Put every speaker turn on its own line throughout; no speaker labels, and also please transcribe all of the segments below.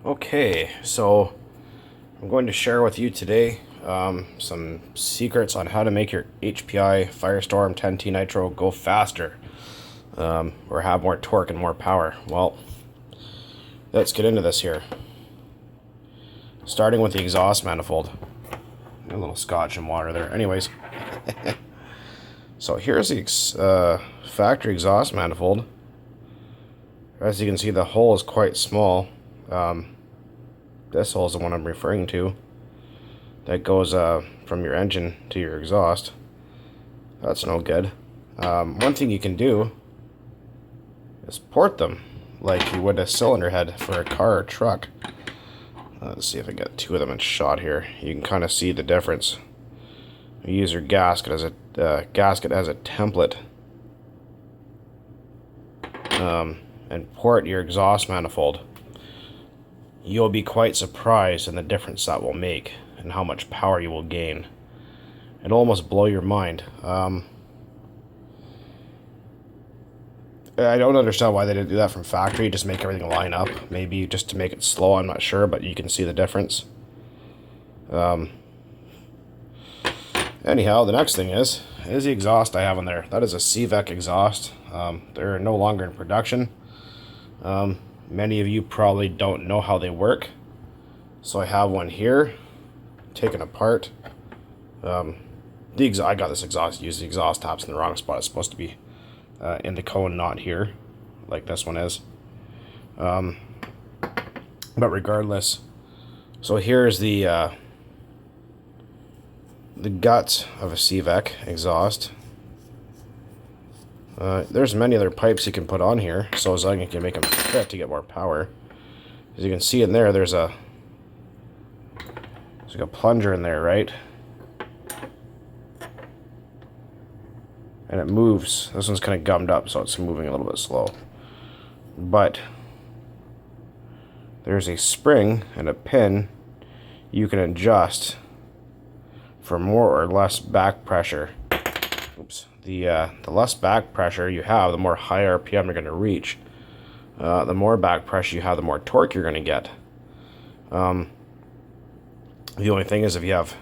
Okay, so I'm going to share with you today some secrets on how to make your HPI Firestorm 10T Nitro go faster or have more torque and more power. Well, let's get into this here. Starting with the exhaust manifold. A little scotch and water there. Anyways, so here's the factory exhaust manifold. As you can see, the hole is quite small. This hole is the one I'm referring to. That goes from your engine to your exhaust. That's no good. One thing you can do is port them like you would a cylinder head for a car or truck. Let's see if I get two of them in shot here. You can kind of see the difference. You use your gasket as a template, and port your exhaust manifold. You'll be quite surprised in the difference that will make and how much power you will gain. It'll almost blow your mind. I don't understand why they didn't do that from factory, just make everything line up. Maybe just to make it slow, I'm not sure, but you can see the difference. Anyhow, the next thing is the exhaust I have in there. That is a Sivak exhaust. They're no longer in production. Many of you probably don't know how they work. So I have one here, taken apart. I got this exhaust, used the exhaust taps in the wrong spot. It's supposed to be in the cone, not here, like this one is. But regardless, so here's the guts of a Sivak exhaust. There's many other pipes you can put on here, so as long as you can make them fit to get more power. As you can see in there, there's like a plunger in there, right? And it moves. This one's kind of gummed up, so it's moving a little bit slow. But there's a spring and a pin you can adjust for more or less back pressure. Oops. The less back pressure you have, the more high RPM you're going to reach. The more back pressure you have, the more torque you're going to get. The only thing is, if you have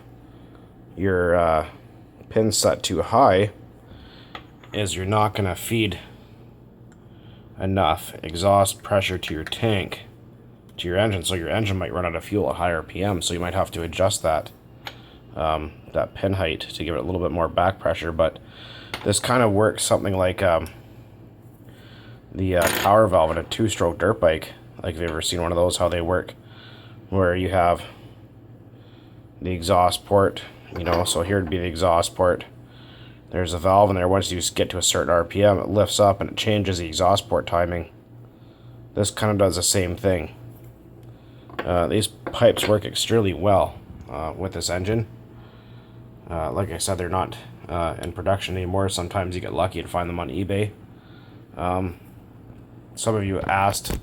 your pin set too high, is you're not going to feed enough exhaust pressure to your tank, to your engine, so your engine might run out of fuel at high RPM, so you might have to adjust that pin height to give it a little bit more back pressure. But this kind of works something like the power valve in a two-stroke dirt bike. Like, if you've ever seen one of those, how they work, where you have the exhaust port, you know, so here would be the exhaust port. There's a valve in there. Once you get to a certain RPM, it lifts up and it changes the exhaust port timing. This kind of does the same thing. These pipes work extremely well with this engine. Like I said, they're not in production anymore. Sometimes you get lucky and find them on eBay. Some of you asked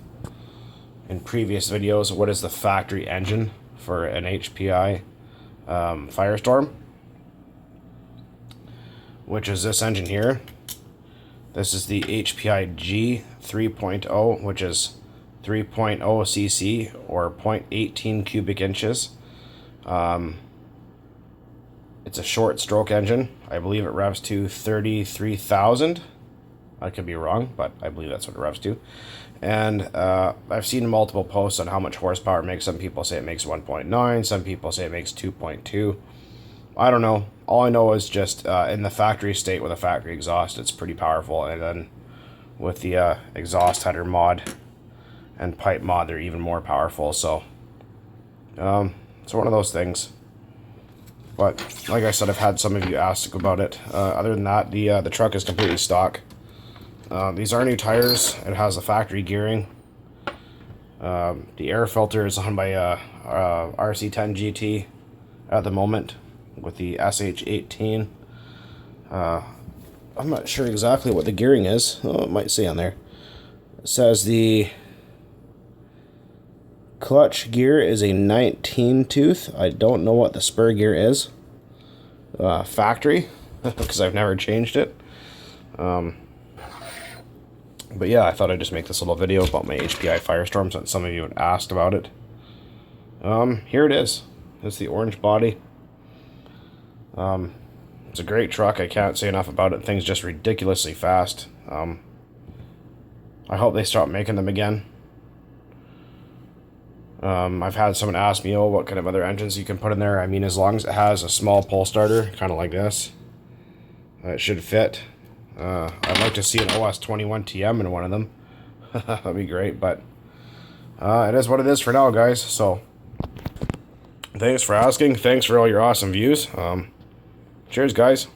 in previous videos, what is the factory engine for an HPI Firestorm? Which is this engine here. This is the HPI G 3.0, which is 3.0 cc or 0.18 cubic inches. It's a short stroke engine. I believe it revs to 33,000. I could be wrong, but I believe that's what it revs to. And I've seen multiple posts on how much horsepower it makes. Some people say it makes 1.9. Some people say it makes 2.2. I don't know. All I know is just in the factory state with a factory exhaust, it's pretty powerful. And then with the exhaust header mod and pipe mod, they're even more powerful. So it's one of those things. But like I said, I've had some of you ask about it. Other than that, the truck is completely stock. These are new tires. It has the factory gearing. The air filter is on by RC10 GT at the moment with the SH18. I'm not sure exactly what the gearing is. Oh, it might say on there. It says the clutch gear is a 19 tooth. I don't know what the spur gear is. Factory, because I've never changed it. But yeah, I thought I'd just make this little video about my HPI Firestorm since some of you had asked about it. Here it is. It's the orange body. It's a great truck. I can't say enough about it. Thing's just ridiculously fast. I hope they stop making them again. I've had someone ask me, oh, what kind of other engines you can put in there. I mean, as long as it has a small pull starter, kind of like this, it should fit. I'd like to see an OS21 TM in one of them. That'd be great, but it is what it is for now, guys. So, thanks for asking. Thanks for all your awesome views. Cheers, guys.